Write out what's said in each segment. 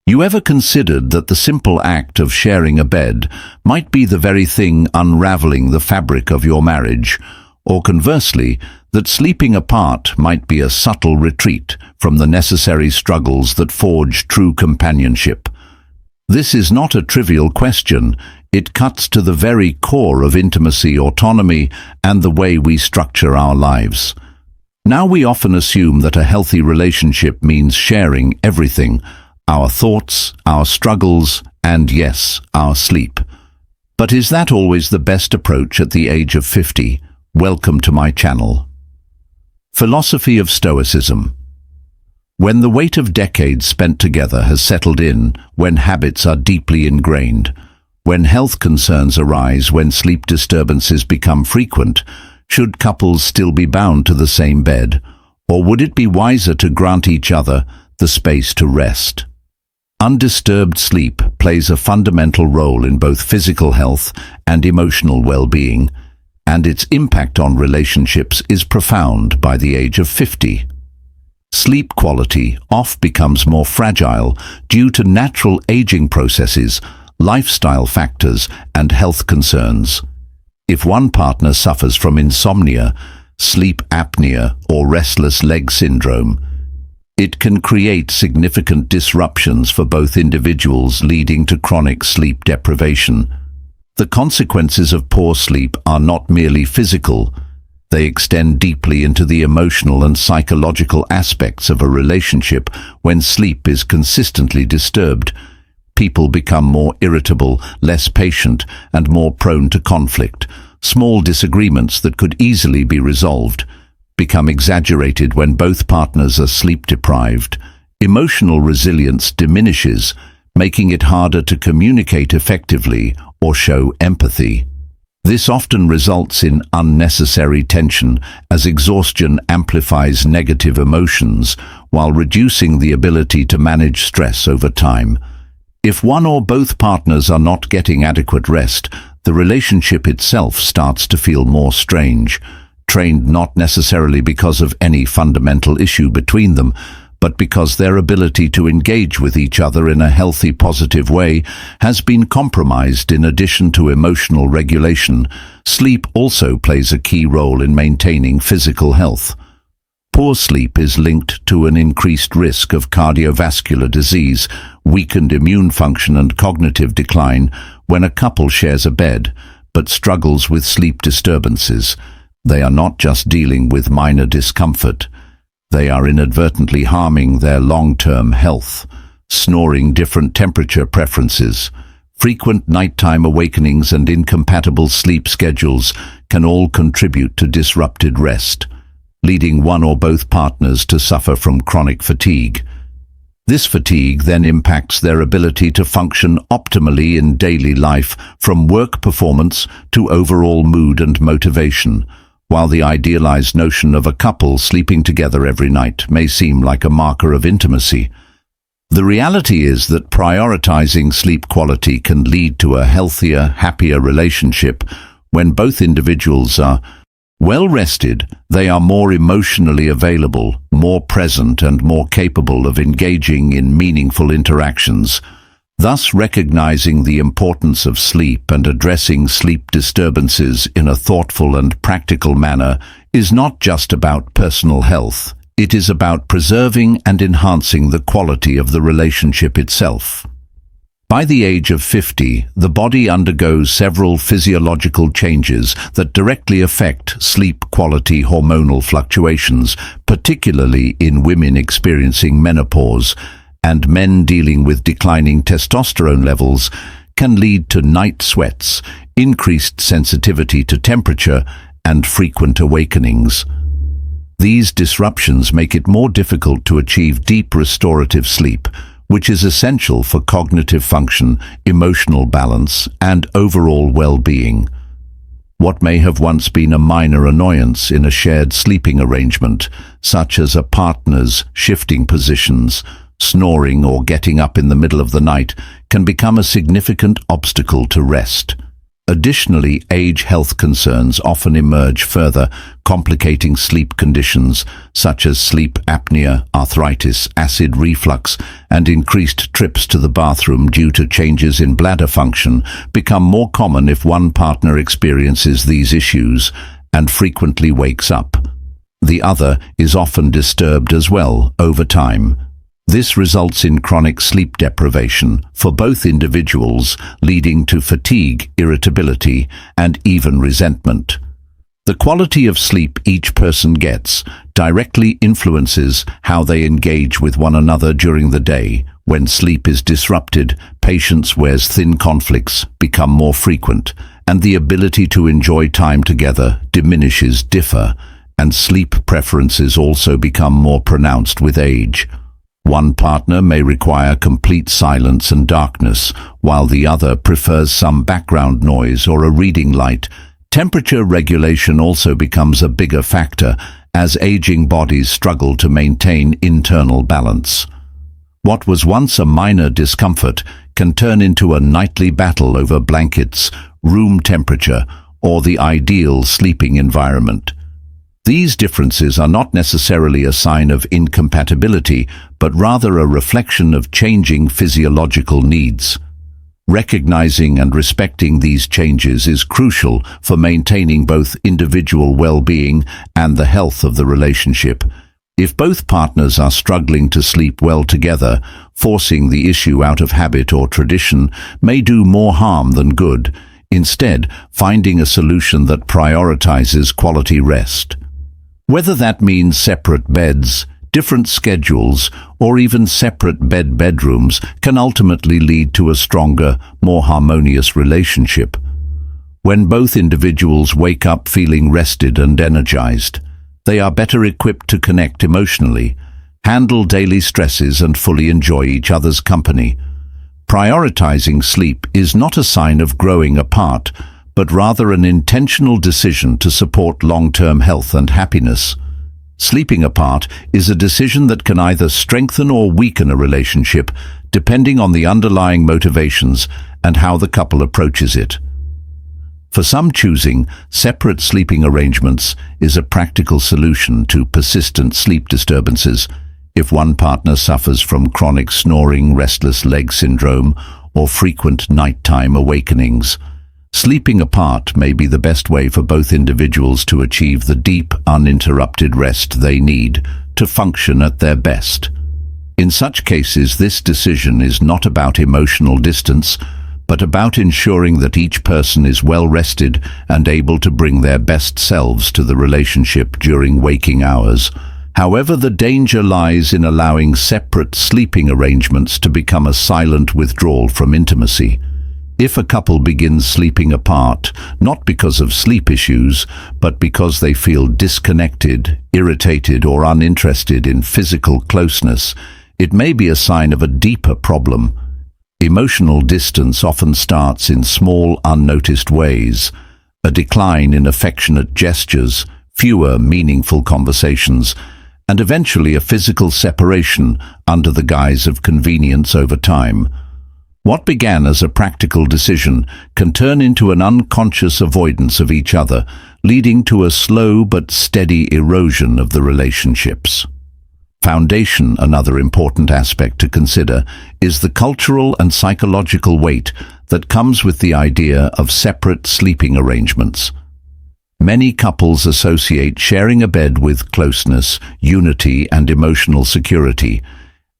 You ever considered that the simple act of sharing a bed might be the very thing unraveling the fabric of your marriage, or conversely, that sleeping apart might be a subtle retreat from the necessary struggles that forge true companionship? This is not a trivial question. It cuts to the very core of intimacy, autonomy, and the way we structure our lives. Now we often assume that a healthy relationship means sharing everything: our thoughts, our struggles, and yes, our sleep. But is that always the best approach at the age of 50? Welcome to my channel. Philosophy of Stoicism. When the weight of decades spent together has settled in, when habits are deeply ingrained, when health concerns arise, when sleep disturbances become frequent, should couples still be bound to the same bed, or would it be wiser to grant each other the space to rest? Undisturbed sleep plays a fundamental role in both physical health and emotional well-being, and its impact on relationships is profound by the age of 50. Sleep quality often becomes more fragile due to natural aging processes, lifestyle factors, and health concerns. If one partner suffers from insomnia, sleep apnea, or restless leg syndrome, it can create significant disruptions for both individuals, leading to chronic sleep deprivation. The consequences of poor sleep are not merely physical. They extend deeply into the emotional and psychological aspects of a relationship. When sleep is consistently disturbed, people become more irritable, less patient, and more prone to conflict. Small disagreements that could easily be resolved become exaggerated when both partners are sleep-deprived. Emotional resilience diminishes, making it harder to communicate effectively or show empathy. This often results in unnecessary tension, as exhaustion amplifies negative emotions while reducing the ability to manage stress over time. If one or both partners are not getting adequate rest, the relationship itself starts to feel more strained, not necessarily because of any fundamental issue between them, but because their ability to engage with each other in a healthy, positive way has been compromised. In addition to emotional regulation, sleep also plays a key role in maintaining physical health. Poor sleep is linked to an increased risk of cardiovascular disease, weakened immune function, and cognitive decline. When a couple shares a bed but struggles with sleep disturbances, they are not just dealing with minor discomfort. They are inadvertently harming their long-term health. Snoring, different temperature preferences, frequent nighttime awakenings, and incompatible sleep schedules can all contribute to disrupted rest, leading one or both partners to suffer from chronic fatigue. This fatigue then impacts their ability to function optimally in daily life, from work performance to overall mood and motivation. While the idealized notion of a couple sleeping together every night may seem like a marker of intimacy, the reality is that prioritizing sleep quality can lead to a healthier, happier relationship. When both individuals are well rested, they are more emotionally available, more present, and more capable of engaging in meaningful interactions. Thus, recognizing the importance of sleep and addressing sleep disturbances in a thoughtful and practical manner is not just about personal health. It is about preserving and enhancing the quality of the relationship itself. By the age of 50, the body undergoes several physiological changes that directly affect sleep quality. Hormonal fluctuations, particularly in women experiencing menopause and men dealing with declining testosterone levels, can lead to night sweats, increased sensitivity to temperature, and frequent awakenings. These disruptions make it more difficult to achieve deep restorative sleep, which is essential for cognitive function, emotional balance, and overall well-being. What may have once been a minor annoyance in a shared sleeping arrangement, such as a partner's shifting positions, snoring, or getting up in the middle of the night, can become a significant obstacle to rest. Additionally, age health concerns often emerge further, complicating sleep conditions such as sleep apnea, arthritis, acid reflux, and increased trips to the bathroom due to changes in bladder function become more common if one partner experiences these issues and frequently wakes up. The other is often disturbed as well over time. This results in chronic sleep deprivation for both individuals, leading to fatigue, irritability, and even resentment. The quality of sleep each person gets directly influences how they engage with one another during the day. When sleep is disrupted, patience wears thin, conflicts become more frequent, and the ability to enjoy time together diminishes, and sleep preferences also become more pronounced with age. One partner may require complete silence and darkness, while the other prefers some background noise or a reading light. Temperature regulation also becomes a bigger factor as aging bodies struggle to maintain internal balance. What was once a minor discomfort can turn into a nightly battle over blankets, room temperature, or the ideal sleeping environment. These differences are not necessarily a sign of incompatibility, but rather a reflection of changing physiological needs. Recognizing and respecting these changes is crucial for maintaining both individual well-being and the health of the relationship. If both partners are struggling to sleep well together, forcing the issue out of habit or tradition may do more harm than good. Instead, finding a solution that prioritizes quality rest. Whether that means separate beds, different schedules, or even separate bedrooms can ultimately lead to a stronger, more harmonious relationship. When both individuals wake up feeling rested and energized, they are better equipped to connect emotionally, handle daily stresses, and fully enjoy each other's company. Prioritizing sleep is not a sign of growing apart, but rather an intentional decision to support long-term health and happiness. Sleeping apart is a decision that can either strengthen or weaken a relationship, depending on the underlying motivations and how the couple approaches it. For some, choosing separate sleeping arrangements is a practical solution to persistent sleep disturbances. If one partner suffers from chronic snoring, restless leg syndrome, or frequent nighttime awakenings, sleeping apart may be the best way for both individuals to achieve the deep, uninterrupted rest they need to function at their best. In such cases, this decision is not about emotional distance, but about ensuring that each person is well rested and able to bring their best selves to the relationship during waking hours. However, the danger lies in allowing separate sleeping arrangements to become a silent withdrawal from intimacy. If a couple begins sleeping apart, not because of sleep issues, but because they feel disconnected, irritated, or uninterested in physical closeness, it may be a sign of a deeper problem. Emotional distance often starts in small, unnoticed ways: a decline in affectionate gestures, fewer meaningful conversations, and eventually a physical separation under the guise of convenience over time. What began as a practical decision can turn into an unconscious avoidance of each other, leading to a slow but steady erosion of the relationships. Foundation. Another important aspect to consider is the cultural and psychological weight that comes with the idea of separate sleeping arrangements. Many couples associate sharing a bed with closeness, unity, and emotional security.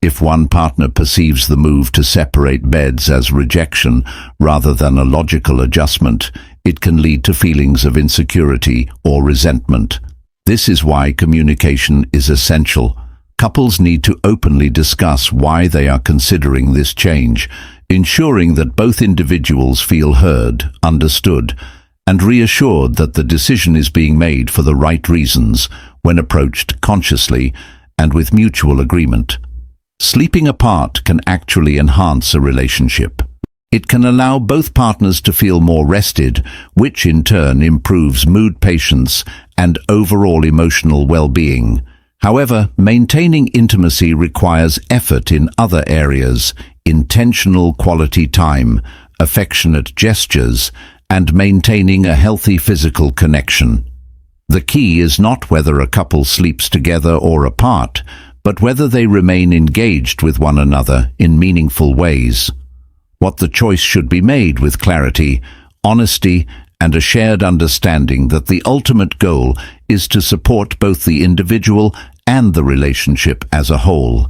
If one partner perceives the move to separate beds as rejection rather than a logical adjustment, it can lead to feelings of insecurity or resentment. This is why communication is essential. Couples need to openly discuss why they are considering this change, ensuring that both individuals feel heard, understood, and reassured that the decision is being made for the right reasons when approached consciously and with mutual agreement. Sleeping apart can actually enhance a relationship. It can allow both partners to feel more rested, which in turn improves mood, patience, and overall emotional well-being. However, maintaining intimacy requires effort in other areas: intentional quality time, affectionate gestures, and maintaining a healthy physical connection. The key is not whether a couple sleeps together or apart, but whether they remain engaged with one another in meaningful ways. What the choice should be made with clarity, honesty, and a shared understanding that the ultimate goal is to support both the individual and the relationship as a whole.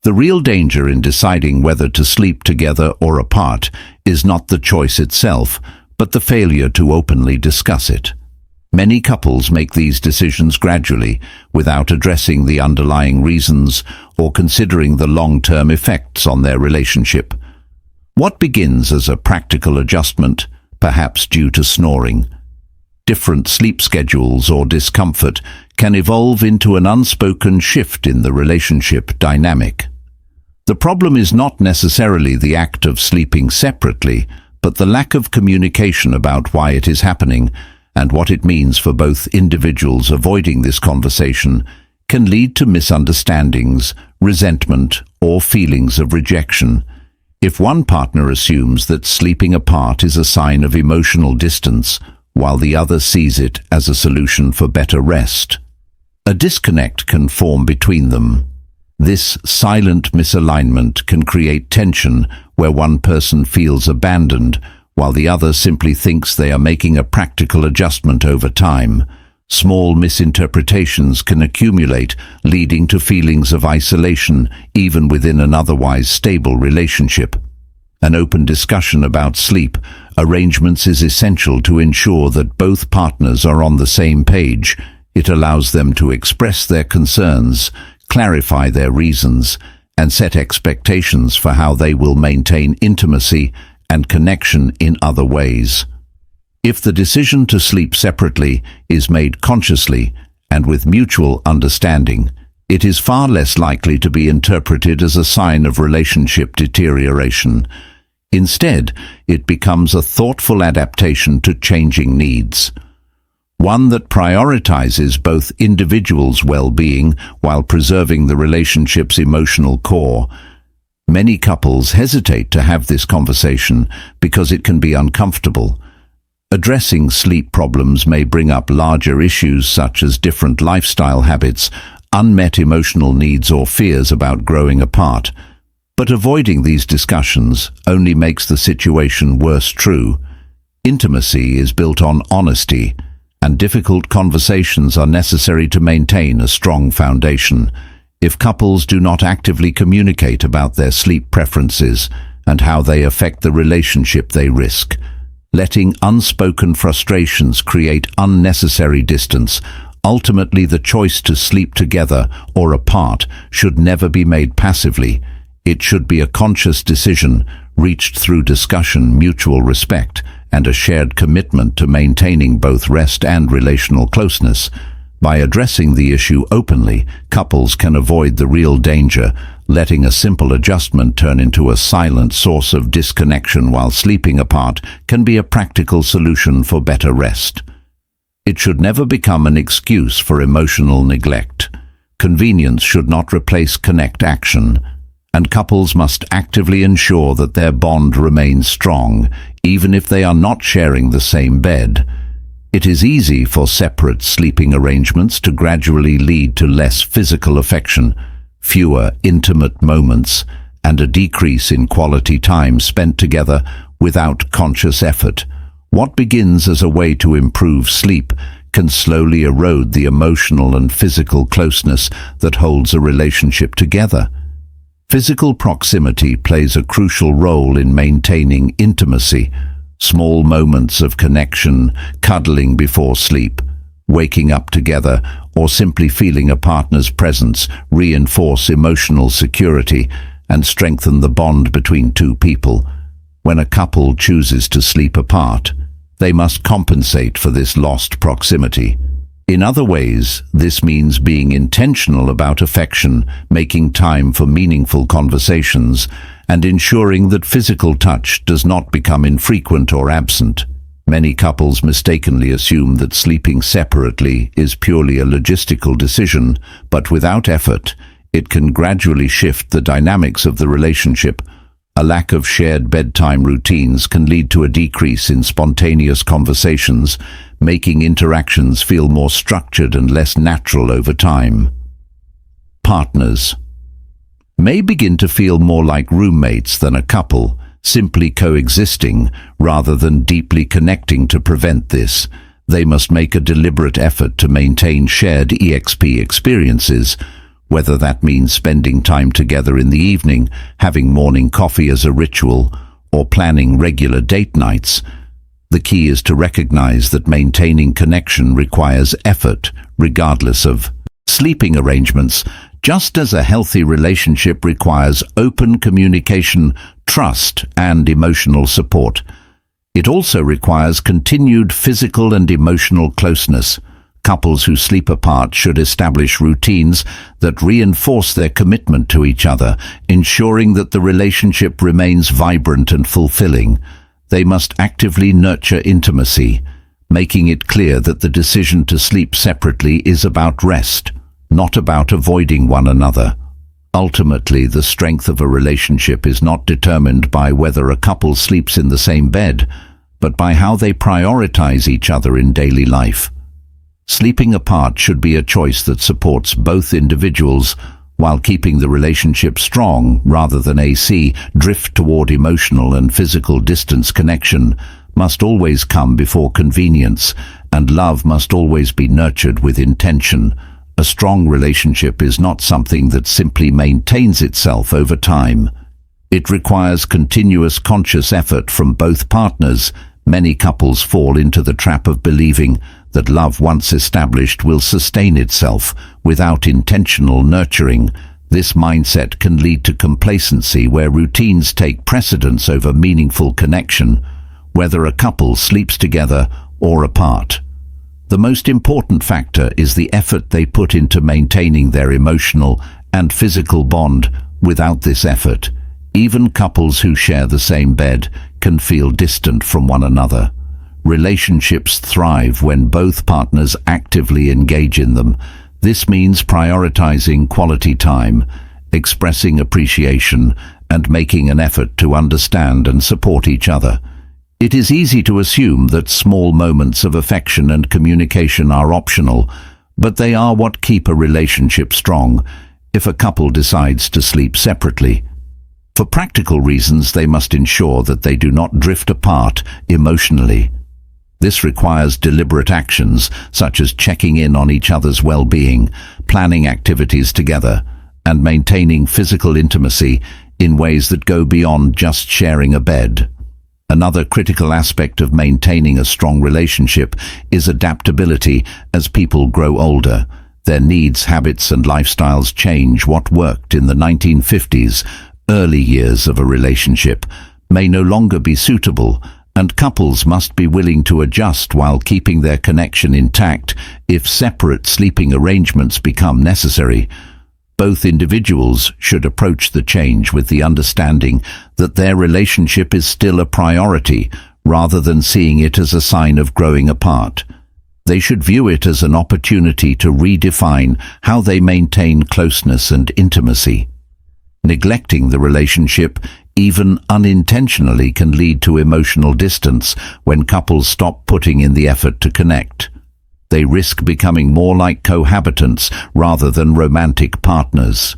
The real danger in deciding whether to sleep together or apart is not the choice itself, but the failure to openly discuss it. Many couples make these decisions gradually, without addressing the underlying reasons or considering the long-term effects on their relationship. What begins as a practical adjustment, perhaps due to snoring, different sleep schedules or discomfort, can evolve into an unspoken shift in the relationship dynamic. The problem is not necessarily the act of sleeping separately, but the lack of communication about why it is happening and what it means for both individuals. Avoiding this conversation can lead to misunderstandings, resentment, or feelings of rejection. If one partner assumes that sleeping apart is a sign of emotional distance, while the other sees it as a solution for better rest, a disconnect can form between them. This silent misalignment can create tension where one person feels abandoned, while the other simply thinks they are making a practical adjustment over time. Small misinterpretations can accumulate, leading to feelings of isolation even within an otherwise stable relationship. An open discussion about sleep arrangements is essential to ensure that both partners are on the same page. It allows them to express their concerns, clarify their reasons, and set expectations for how they will maintain intimacy and connection in other ways. If the decision to sleep separately is made consciously and with mutual understanding, it is far less likely to be interpreted as a sign of relationship deterioration. Instead, it becomes a thoughtful adaptation to changing needs, one that prioritizes both individuals' well-being while preserving the relationship's emotional core. Many couples hesitate to have this conversation because it can be uncomfortable. Addressing sleep problems may bring up larger issues such as different lifestyle habits, unmet emotional needs, or fears about growing apart. But avoiding these discussions only makes the situation worse. True intimacy is built on honesty, and difficult conversations are necessary to maintain a strong foundation. If couples do not actively communicate about their sleep preferences and how they affect the relationship, they risk letting unspoken frustrations create unnecessary distance. Ultimately, the choice to sleep together or apart should never be made passively. It should be a conscious decision, reached through discussion, mutual respect, and a shared commitment to maintaining both rest and relational closeness. By addressing the issue openly, couples can avoid the real danger, letting a simple adjustment turn into a silent source of disconnection. While sleeping apart can be a practical solution for better rest, it should never become an excuse for emotional neglect. Convenience should not replace action, and couples must actively ensure that their bond remains strong, even if they are not sharing the same bed. It is easy for separate sleeping arrangements to gradually lead to less physical affection, fewer intimate moments, and a decrease in quality time spent together without conscious effort. What begins as a way to improve sleep can slowly erode the emotional and physical closeness that holds a relationship together. Physical proximity plays a crucial role in maintaining intimacy. Small moments of connection, cuddling before sleep, waking up together, or simply feeling a partner's presence reinforce emotional security and strengthen the bond between two people. When a couple chooses to sleep apart, they must compensate for this lost proximity. In other ways, this means being intentional about affection, making time for meaningful conversations, and ensuring that physical touch does not become infrequent or absent. Many couples mistakenly assume that sleeping separately is purely a logistical decision, but without effort, it can gradually shift the dynamics of the relationship. A lack of shared bedtime routines can lead to a decrease in spontaneous conversations, making interactions feel more structured and less natural over time. Partners may begin to feel more like roommates than a couple, simply coexisting rather than deeply connecting. To prevent this, they must make a deliberate effort to maintain shared EXP experiences, whether that means spending time together in the evening, having morning coffee as a ritual, or planning regular date nights. The key is to recognize that maintaining connection requires effort, regardless of sleeping arrangements, just as a healthy relationship requires open communication, trust, and emotional support. It also requires continued physical and emotional closeness. Couples who sleep apart should establish routines that reinforce their commitment to each other, ensuring that the relationship remains vibrant and fulfilling. They must actively nurture intimacy, making it clear that the decision to sleep separately is about rest, not about avoiding one another. Ultimately, the strength of a relationship is not determined by whether a couple sleeps in the same bed, but by how they prioritize each other in daily life. Sleeping apart should be a choice that supports both individuals while keeping the relationship strong rather than drift toward emotional and physical distance. Connection must always come before convenience, and love must always be nurtured with intention. A strong relationship is not something that simply maintains itself over time. It requires continuous conscious effort from both partners. Many couples fall into the trap of believing that love once established will sustain itself without intentional nurturing. This mindset can lead to complacency, where routines take precedence over meaningful connection, whether a couple sleeps together or apart. The most important factor is the effort they put into maintaining their emotional and physical bond. Without this effort, even couples who share the same bed can feel distant from one another. Relationships thrive when both partners actively engage in them. This means prioritizing quality time, expressing appreciation, and making an effort to understand and support each other. It is easy to assume that small moments of affection and communication are optional, but they are what keep a relationship strong. If a couple decides to sleep separately, for practical reasons, they must ensure that they do not drift apart emotionally. This requires deliberate actions, such as checking in on each other's well-being, planning activities together, and maintaining physical intimacy in ways that go beyond just sharing a bed. Another critical aspect of maintaining a strong relationship is adaptability. As people grow older, their needs, habits, and lifestyles change. What worked in the 1950s, early years of a relationship, may no longer be suitable, and couples must be willing to adjust while keeping their connection intact. If separate sleeping arrangements become necessary, both individuals should approach the change with the understanding that their relationship is still a priority, rather than seeing it as a sign of growing apart. They should view it as an opportunity to redefine how they maintain closeness and intimacy. Neglecting the relationship, even unintentionally, can lead to emotional distance. When couples stop putting in the effort to connect, they risk becoming more like cohabitants rather than romantic partners.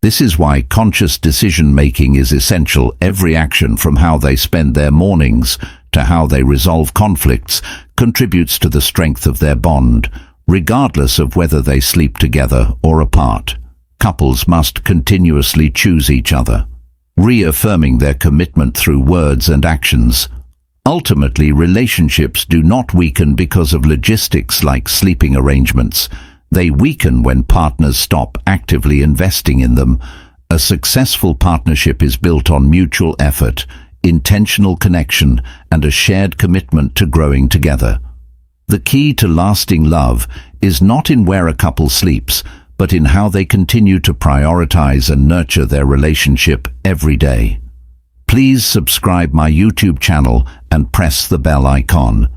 This is why conscious decision-making is essential. Every action, from how they spend their mornings to how they resolve conflicts, contributes to the strength of their bond, regardless of whether they sleep together or apart. Couples must continuously choose each other, reaffirming their commitment through words and actions. Ultimately, relationships do not weaken because of logistics like sleeping arrangements. They weaken when partners stop actively investing in them. A successful partnership is built on mutual effort, intentional connection, and a shared commitment to growing together. The key to lasting love is not in where a couple sleeps, but in how they continue to prioritize and nurture their relationship every day. Please subscribe my YouTube channel and press the bell icon.